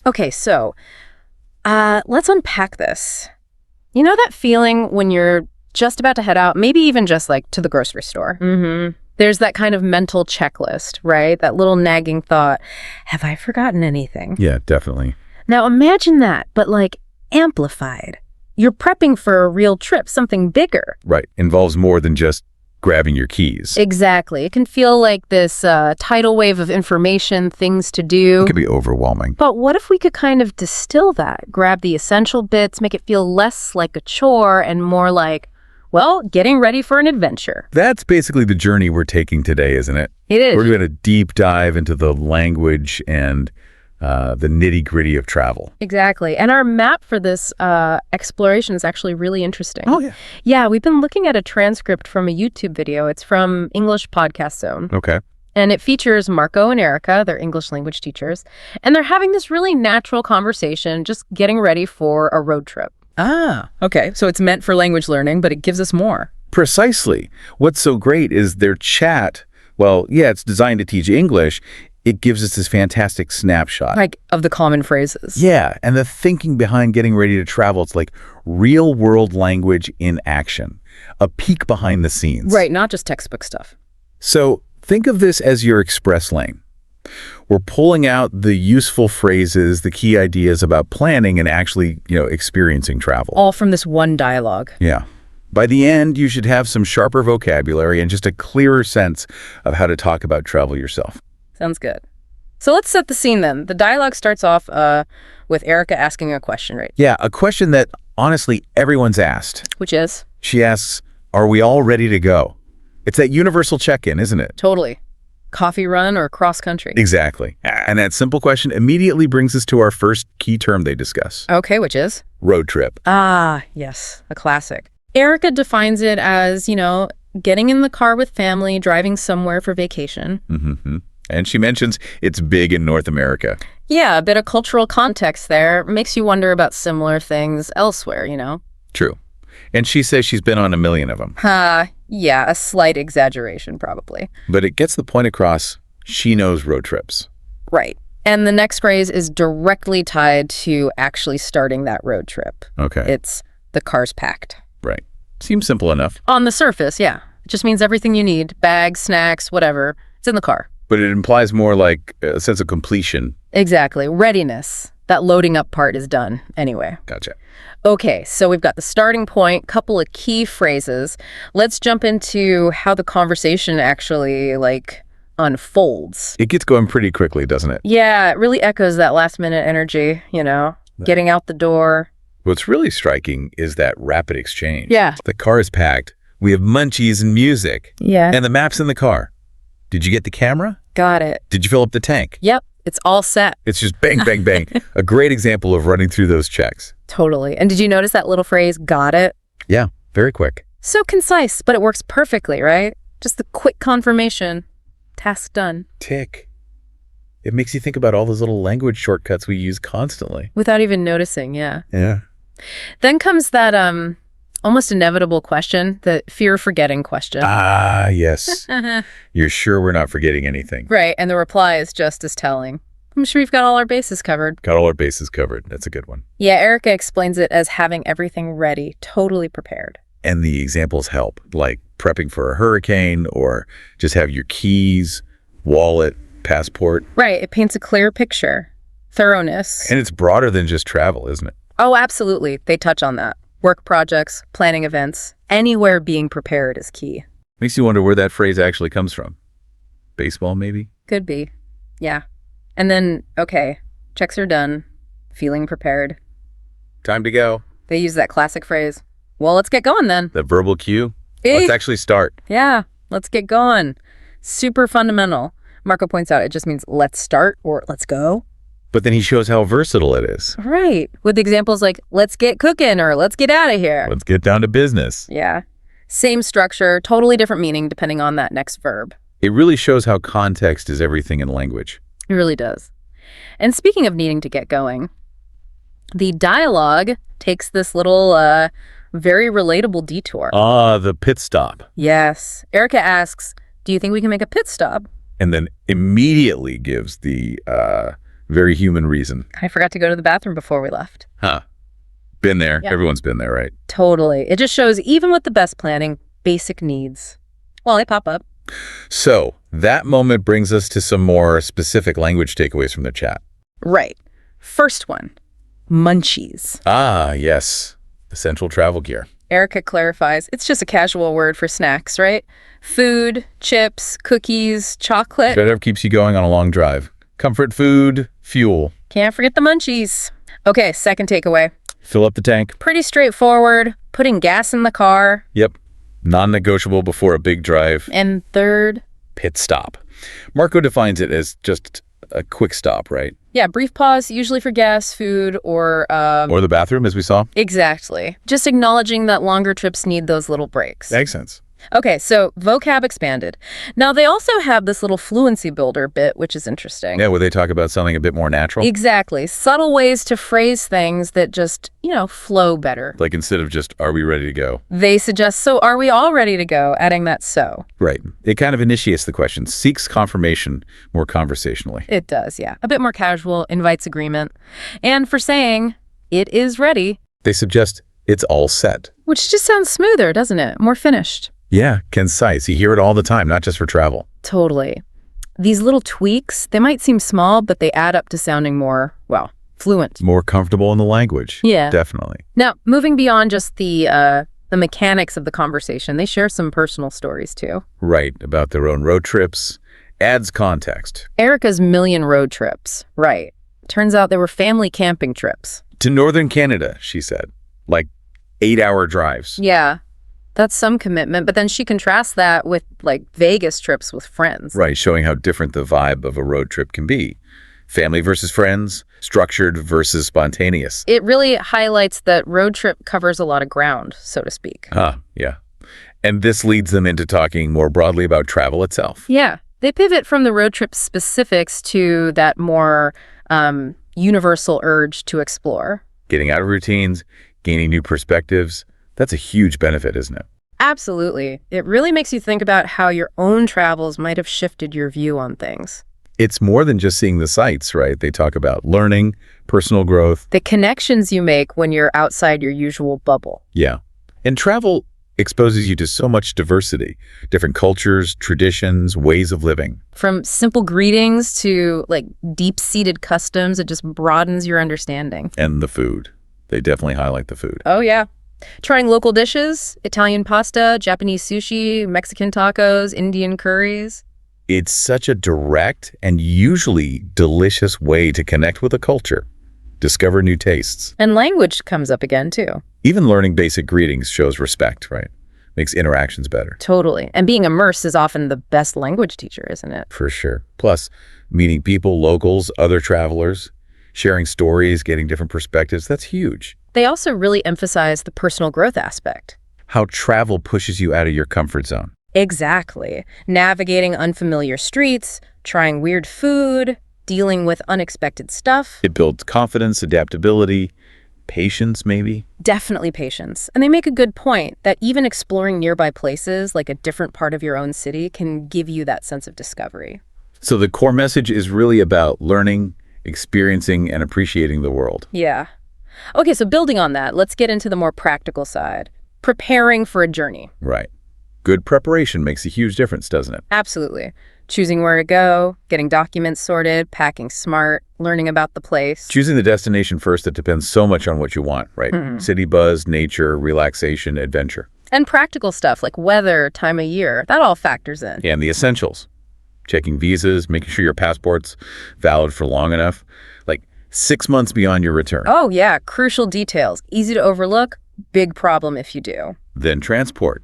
Okay, so let's unpack this. You know that feeling when you're just about to head out, maybe even just like to the grocery store? Mm-hmm. There's that kind of mental checklist, right? That little nagging thought, have I forgotten anything? Yeah, definitely. Now imagine that, but like amplified. You're prepping for a real trip, something bigger. Right. Involves more than just grabbing your keys. Exactly. It can feel like this tidal wave of information, things to do. It can be overwhelming. But what if we could kind of distill that, grab the essential bits, make it feel less like a chore and more like, well, getting ready for an adventure. That's basically the journey we're taking today, isn't it? It is. We're going to deep dive into the language and the nitty-gritty of travel. Exactly. And our map for this exploration is actually really interesting. Oh, yeah. Yeah, we've been looking at a transcript from a YouTube video. It's from English Podcast Zone. Okay. And it features Marco and Erica, they're English language teachers, and they're having this really natural conversation, just getting ready for a road trip. Ah, okay. So it's meant for language learning, but it gives us more. Precisely. What's so great is their chat, well, yeah, it's designed to teach English. It gives us this fantastic snapshot. Like of the common phrases. Yeah, and the thinking behind getting ready to travel, it's like real-world language in action, a peek behind the scenes. Right, not just textbook stuff. So think of this as your express lane. We're pulling out the useful phrases, the key ideas about planning and actually, experiencing travel. All from this one dialogue. Yeah. By the end, you should have some sharper vocabulary and just a clearer sense of how to talk about travel yourself. Sounds good. So let's set the scene then. The dialogue starts off with Erica asking a question, right? Yeah, a question that honestly everyone's asked. Which is? She asks, are we all ready to go? It's that universal check-in, isn't it? Totally. Coffee run or cross country? Exactly. And that simple question immediately brings us to our first key term they discuss. Okay, which is? Road trip. Ah, yes, a classic. Erica defines it as, getting in the car with family, driving somewhere for vacation. Mm-hmm. And she mentions it's big in North America. Yeah, a bit of cultural context there. Makes you wonder about similar things elsewhere, True. And she says she's been on a million of them. Yeah, a slight exaggeration probably. But it gets the point across, she knows road trips. Right. And the next phrase is directly tied to actually starting that road trip. Okay. It's the car's packed. Right. Seems simple enough. On the surface, yeah. It just means everything you need, bags, snacks, whatever. It's in the car. But it implies more like a sense of completion. Exactly. Readiness. That loading up part is done anyway. Gotcha. Okay, so we've got the starting point, couple of key phrases. Let's jump into how the conversation actually, unfolds. It gets going pretty quickly, doesn't it? Yeah, it really echoes that last-minute energy, getting out the door. What's really striking is that rapid exchange. Yeah. The car is packed. We have munchies and music. Yeah. And the map's in the car. Did you get the camera? Got it. Did you fill up the tank? Yep, it's all set. It's just bang, bang, bang. A great example of running through those checks. Totally. And did you notice that little phrase, got it? Yeah, very quick. So concise, but it works perfectly, right? Just the quick confirmation. Task done. Tick. It makes you think about all those little language shortcuts we use constantly. Without even noticing, yeah. Yeah. Then comes that almost inevitable question, the fear of forgetting question. Ah, yes. You're sure we're not forgetting anything? Right, and the reply is just as telling. I'm sure we've got all our bases covered. Got all our bases covered. That's a good one. Yeah, Erica explains it as having everything ready, totally prepared. And the examples help, like prepping for a hurricane or just have your keys, wallet, passport. Right, it paints a clear picture. Thoroughness. And it's broader than just travel, isn't it? Oh, absolutely. They touch on that. Work projects, planning events, anywhere being prepared is key. Makes you wonder where that phrase actually comes from. Baseball, maybe? Could be. Yeah. And then, okay, checks are done. Feeling prepared. Time to go. They use that classic phrase. Well, let's get going then. The verbal cue. Let's actually start. Yeah, let's get going. Super fundamental. Marco points out it just means let's start or let's go. But then he shows how versatile it is. Right. With examples like let's get cooking or let's get out of here. Let's get down to business. Yeah. Same structure, totally different meaning depending on that next verb. It really shows how context is everything in language. It really does. And speaking of needing to get going, the dialogue takes this little, very relatable detour. Ah, the pit stop. Yes. Erica asks, do you think we can make a pit stop? And then immediately gives the Very human reason. I forgot to go to the bathroom before we left. Huh. Been there. Yeah. Everyone's been there, right? Totally. It just shows even with the best planning, basic needs, well, they pop up. So that moment brings us to some more specific language takeaways from the chat. Right. First one, munchies. Ah, yes. Essential travel gear. Erica clarifies, it's just a casual word for snacks, right? Food, chips, cookies, chocolate. Whatever keeps you going on a long drive. Comfort food, fuel. Can't forget the munchies. Okay, second takeaway. Fill up the tank. Pretty straightforward. Putting gas in the car. Yep. Non-negotiable before a big drive. And third, Pit stop. Marco defines it as just a quick stop, right? yeah, brief pause, usually for gas, food, or Or the bathroom, as we saw. exactly. Just acknowledging that longer trips need those little breaks. Makes sense. Okay, so vocab expanded. Now, they also have this little fluency builder bit, which is interesting. Yeah, where they talk about something a bit more natural. Exactly. Subtle ways to phrase things that just, flow better. Like instead of just, are we ready to go? They suggest, so are we all ready to go? Adding that so. Right. It kind of initiates the question, seeks confirmation more conversationally. It does, yeah. A bit more casual, invites agreement. And for saying, it is ready, They suggest it's all set. which just sounds smoother, doesn't it? More finished. Yeah, concise. You hear it all the time, not just for travel. Totally. These little tweaks, they might seem small, but they add up to sounding more, fluent. More comfortable in the language. Yeah. Definitely. Now, moving beyond just the mechanics of the conversation, they share some personal stories too. Right, about their own road trips. Adds context. Erica's million road trips. Right. Turns out they were family camping trips. To northern Canada, she said. Like 8-hour drives. Yeah. That's some commitment, but then she contrasts that with Vegas trips with friends. Right, showing how different the vibe of a road trip can be. Family versus friends, structured versus spontaneous. It really highlights that road trip covers a lot of ground, so to speak. Yeah. And this leads them into talking more broadly about travel itself. Yeah. They pivot from the road trip specifics to that more universal urge to explore. Getting out of routines, gaining new perspectives. That's a huge benefit, isn't it? Absolutely. It really makes you think about how your own travels might have shifted your view on things. It's more than just seeing the sights, right? They talk about learning, personal growth. The connections you make when you're outside your usual bubble. Yeah. And travel exposes you to so much diversity, different cultures, traditions, ways of living. From simple greetings to deep-seated customs, it just broadens your understanding. And the food. They definitely highlight the food. Oh, yeah. Trying local dishes, Italian pasta, Japanese sushi, Mexican tacos, Indian curries. It's such a direct and usually delicious way to connect with a culture, discover new tastes. And language comes up again, too. Even learning basic greetings shows respect, right? Makes interactions better. Totally. And being immersed is often the best language teacher, isn't it? For sure. Plus, meeting people, locals, other travelers, sharing stories, getting different perspectives, that's huge. They also really emphasize the personal growth aspect. How travel pushes you out of your comfort zone. Exactly. Navigating unfamiliar streets, trying weird food, dealing with unexpected stuff. It builds confidence, adaptability, patience maybe. Definitely patience. And they make a good point that even exploring nearby places, like a different part of your own city, can give you that sense of discovery. So the core message is really about learning, experiencing, and appreciating the world. Yeah. Okay, so building on that, let's get into the more practical side. Preparing for a journey. Right. Good preparation makes a huge difference, doesn't it? Absolutely. Choosing where to go, getting documents sorted, packing smart, learning about the place. Choosing the destination first, it depends so much on what you want, right? City buzz, nature, relaxation, adventure. And practical stuff like weather, time of year, that all factors in. And the essentials. Checking visas, making sure your passport's valid for long enough. 6 months beyond your return. Oh yeah, crucial details. Easy to overlook, big problem if you do. Then transport.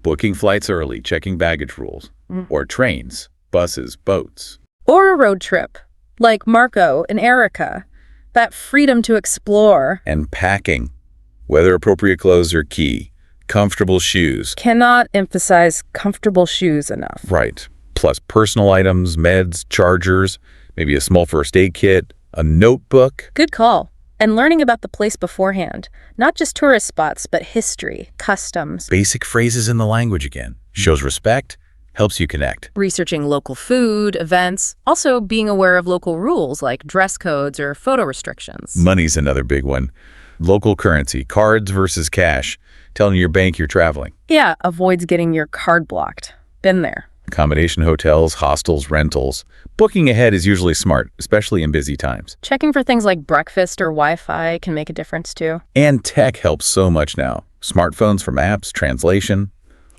Booking flights early, checking baggage rules. Or trains, buses, boats. Or a road trip, like Marco and Erica. That freedom to explore. And packing. Weather-appropriate clothes are key. Comfortable shoes. Cannot emphasize comfortable shoes enough. Right. Plus personal items, meds, chargers, maybe a small first aid kit, a notebook. Good call. And learning about the place beforehand. Not just tourist spots, but history, customs. Basic phrases in the language again. Shows respect, Helps you connect. Researching local food, events, also being aware of local rules like dress codes or photo restrictions. Money's another big one. Local currency, cards versus cash, telling your bank you're traveling. Yeah, avoids getting your card blocked. Been there. Accommodation hotels, hostels, rentals. Booking ahead is usually smart, especially in busy times. Checking for things like breakfast or Wi-Fi can make a difference too. And tech helps so much now. Smartphones for maps, translation.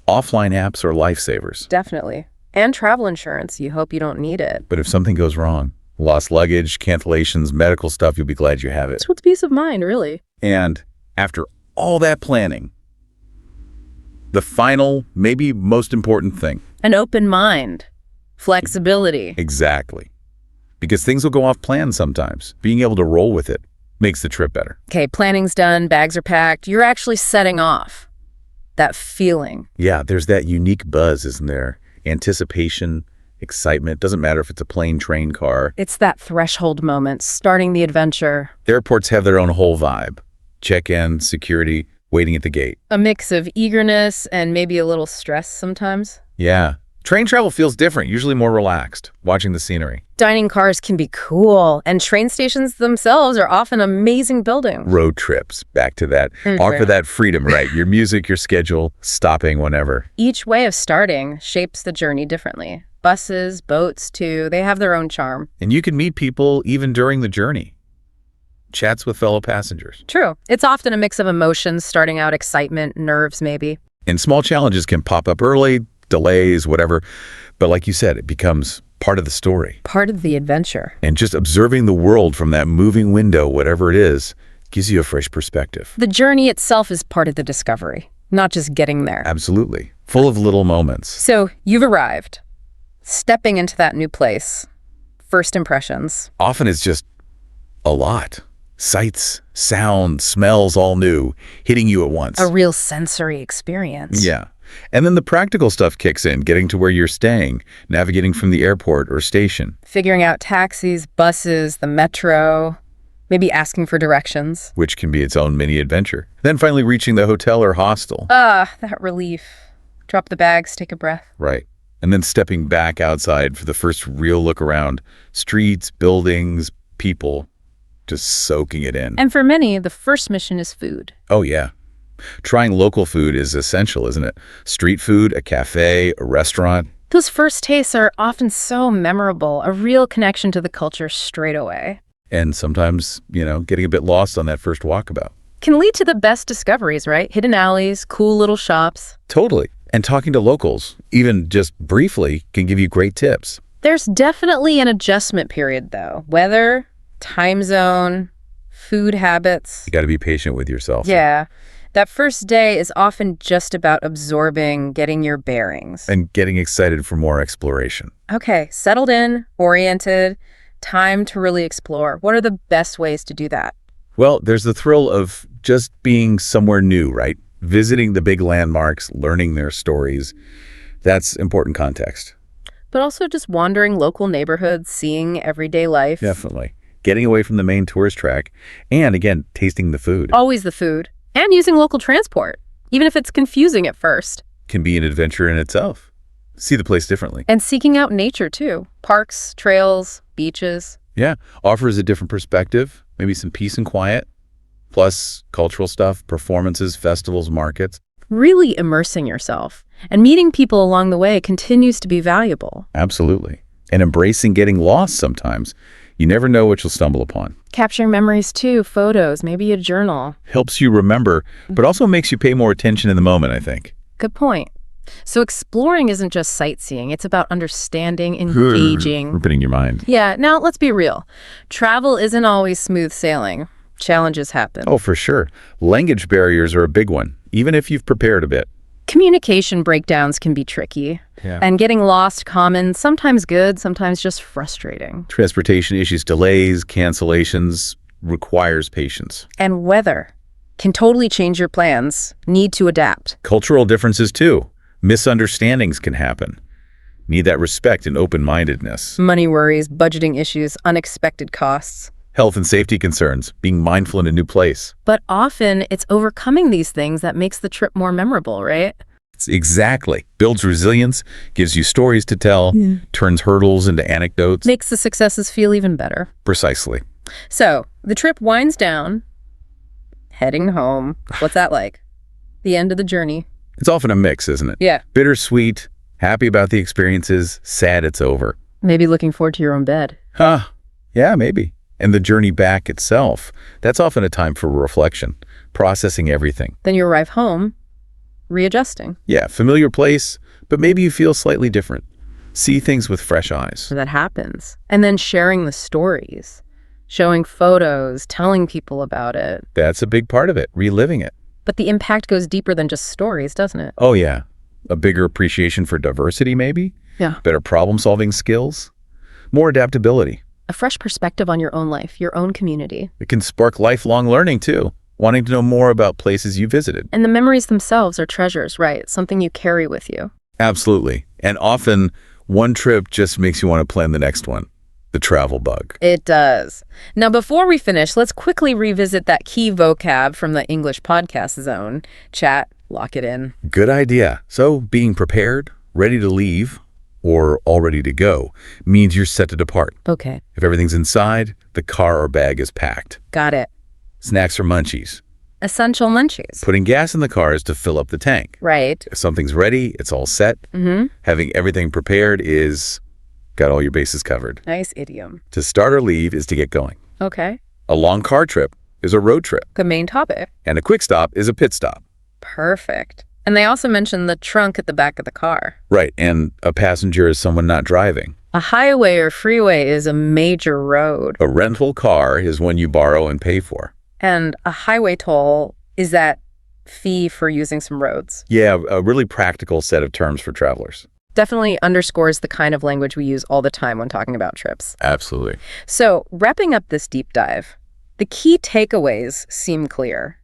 Offline apps are lifesavers. Definitely. And travel insurance. You hope you don't need it. But if something goes wrong, lost luggage, cancellations, medical stuff, you'll be glad you have it. It's what's peace of mind, really. And after all that planning, the final, maybe most important thing. An open mind. Flexibility. Exactly. Because things will go off plan sometimes. Being able to roll with it makes the trip better. Okay, planning's done, bags are packed. You're actually setting off. That feeling. Yeah, there's that unique buzz, isn't there? Anticipation, excitement. Doesn't matter if it's a plane, train, car. It's that threshold moment, starting the adventure. Airports have their own whole vibe. Check-in, security, waiting at the gate. A mix of eagerness and maybe a little stress sometimes. Yeah. Train travel feels different, usually more relaxed, watching the scenery. Dining cars can be cool, and train stations themselves are often amazing buildings. Road trips, back to that. Offer that freedom, right? Your music, your schedule, stopping whenever. Each way of starting shapes the journey differently. Buses, boats, too, they have their own charm. And you can meet people even during the journey. Chats with fellow passengers. True. It's often a mix of emotions, starting out excitement, nerves maybe. And small challenges can pop up early, delays, whatever. But like you said, it becomes part of the story. Part of the adventure. And just observing the world from that moving window, whatever it is, gives you a fresh perspective. The journey itself is part of the discovery, not just getting there. Absolutely. Full of little moments. So you've arrived, stepping into that new place. First impressions. Often it's just a lot. Sights, sounds, smells, all new, hitting you at once. A real sensory experience. Yeah. And then the practical stuff kicks in, getting to where you're staying, navigating from the airport or station. Figuring out taxis, buses, the metro, maybe asking for directions. Which can be its own mini adventure. Then finally reaching the hotel or hostel. That relief. Drop the bags, take a breath. Right. And then stepping back outside for the first real look around. Streets, buildings, people, just soaking it in. And for many, the first mission is food. Oh, yeah. Trying local food is essential, isn't it? Street food, a cafe, a restaurant. Those first tastes are often so memorable, a real connection to the culture straight away. And sometimes, getting a bit lost on that first walkabout. Can lead to the best discoveries, right? Hidden alleys, cool little shops. Totally. And talking to locals, even just briefly, can give you great tips. There's definitely an adjustment period, though. Weather, time zone, food habits. You got to be patient with yourself. Yeah. That first day is often just about absorbing, getting your bearings. And getting excited for more exploration. Okay, settled in, oriented, time to really explore. What are the best ways to do that? Well, there's the thrill of just being somewhere new, right? Visiting the big landmarks, learning their stories. That's important context. But also just wandering local neighborhoods, seeing everyday life. Definitely. Getting away from the main tourist track. And again, tasting the food. Always the food. And using local transport, even if it's confusing at first. Can be an adventure in itself. See the place differently. And seeking out nature, too. Parks, trails, beaches. Yeah, offers a different perspective, maybe some peace and quiet, plus cultural stuff, performances, festivals, markets. Really immersing yourself. And meeting people along the way continues to be valuable. Absolutely. And embracing getting lost sometimes. You never know what you'll stumble upon. Capturing memories too, photos, maybe a journal. Helps you remember, but also makes you pay more attention in the moment, I think. Good point. So exploring isn't just sightseeing. It's about understanding, engaging. Opening your mind. Yeah, now let's be real. Travel isn't always smooth sailing. Challenges happen. Oh, for sure. Language barriers are a big one, even if you've prepared a bit. Communication breakdowns can be tricky. Yeah. And getting lost common, sometimes good, sometimes just frustrating. Transportation issues, delays, cancellations, requires patience. And weather can totally change your plans. Need to adapt. Cultural differences too. Misunderstandings can happen. Need that respect and open-mindedness. Money worries, budgeting issues, unexpected costs. Health and safety concerns, being mindful in a new place. But often it's overcoming these things that makes the trip more memorable, right? Exactly. Builds resilience, gives you stories to tell, turns hurdles into anecdotes. Makes the successes feel even better. Precisely. So, the trip winds down, heading home. What's that like? The end of the journey. It's often a mix, isn't it? Yeah. Bittersweet, happy about the experiences, sad it's over. Maybe looking forward to your own bed. Yeah, maybe. And the journey back itself, that's often a time for reflection, processing everything. Then you arrive home, readjusting. Yeah, familiar place, but maybe you feel slightly different. See things with fresh eyes. That happens. And then sharing the stories, showing photos, telling people about it. That's a big part of it, reliving it. But the impact goes deeper than just stories, doesn't it? Oh, yeah. A bigger appreciation for diversity, maybe? Yeah. Better problem-solving skills? More adaptability. A fresh perspective on your own life, your own community. It can spark lifelong learning, too, wanting to know more about places you visited. And the memories themselves are treasures, right? Something you carry with you. Absolutely. And often, one trip just makes you want to plan the next one. The travel bug. It does. Now, before we finish, let's quickly revisit that key vocab from the English podcast zone. Chat, lock it in. Good idea. So, being prepared, ready to leave, or all ready to go means you're set to depart. Okay, If everything's inside, the car or bag is packed. got it. Snacks or munchies. Essential munchies. Putting gas in the car is to fill up the tank. Right. If something's ready, it's all set. Having everything prepared is got all your bases covered. Nice idiom. To start or leave is to get going. Okay. A long car trip is a road trip. The main topic. And a quick stop is a pit stop. Perfect. And they also mentioned the trunk at the back of the car. Right, and a passenger is someone not driving. A highway or freeway is a major road. A rental car is one you borrow and pay for. And a highway toll is that fee for using some roads. Yeah, a really practical set of terms for travelers. Definitely underscores the kind of language we use all the time when talking about trips. Absolutely. So, wrapping up this deep dive, the key takeaways seem clear.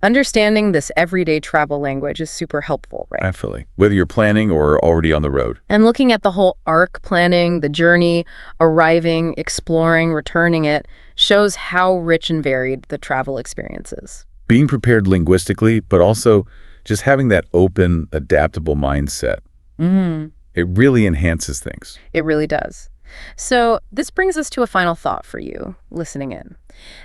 Understanding this everyday travel language is super helpful, right? Absolutely. Whether you're planning or already on the road. And looking at the whole arc, planning, the journey, arriving, exploring, returning it, shows how rich and varied the travel experience is. Being prepared linguistically, but also just having that open, adaptable mindset. It really enhances things. It really does. So this brings us to a final thought for you listening in.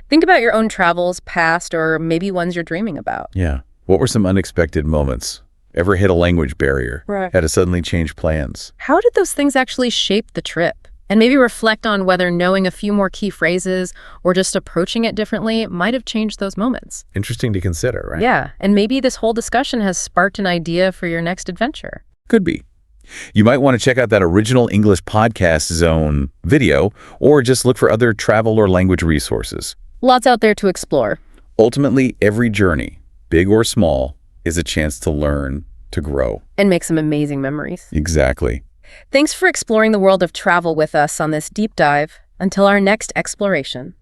Think about your own travels, past, or maybe ones you're dreaming about. Yeah. What were some unexpected moments? Ever hit a language barrier? Right. Had to suddenly change plans? How did those things actually shape the trip? And maybe reflect on whether knowing a few more key phrases or just approaching it differently might have changed those moments. Interesting to consider, right? Yeah, and maybe this whole discussion has sparked an idea for your next adventure. Could be. You might want to check out that original English podcast zone video, or just look for other travel or language resources. Lots out there to explore. Ultimately, every journey, big or small, is a chance to learn, to grow. And make some amazing memories. Exactly. Thanks for exploring the world of travel with us on this deep dive. Until our next exploration.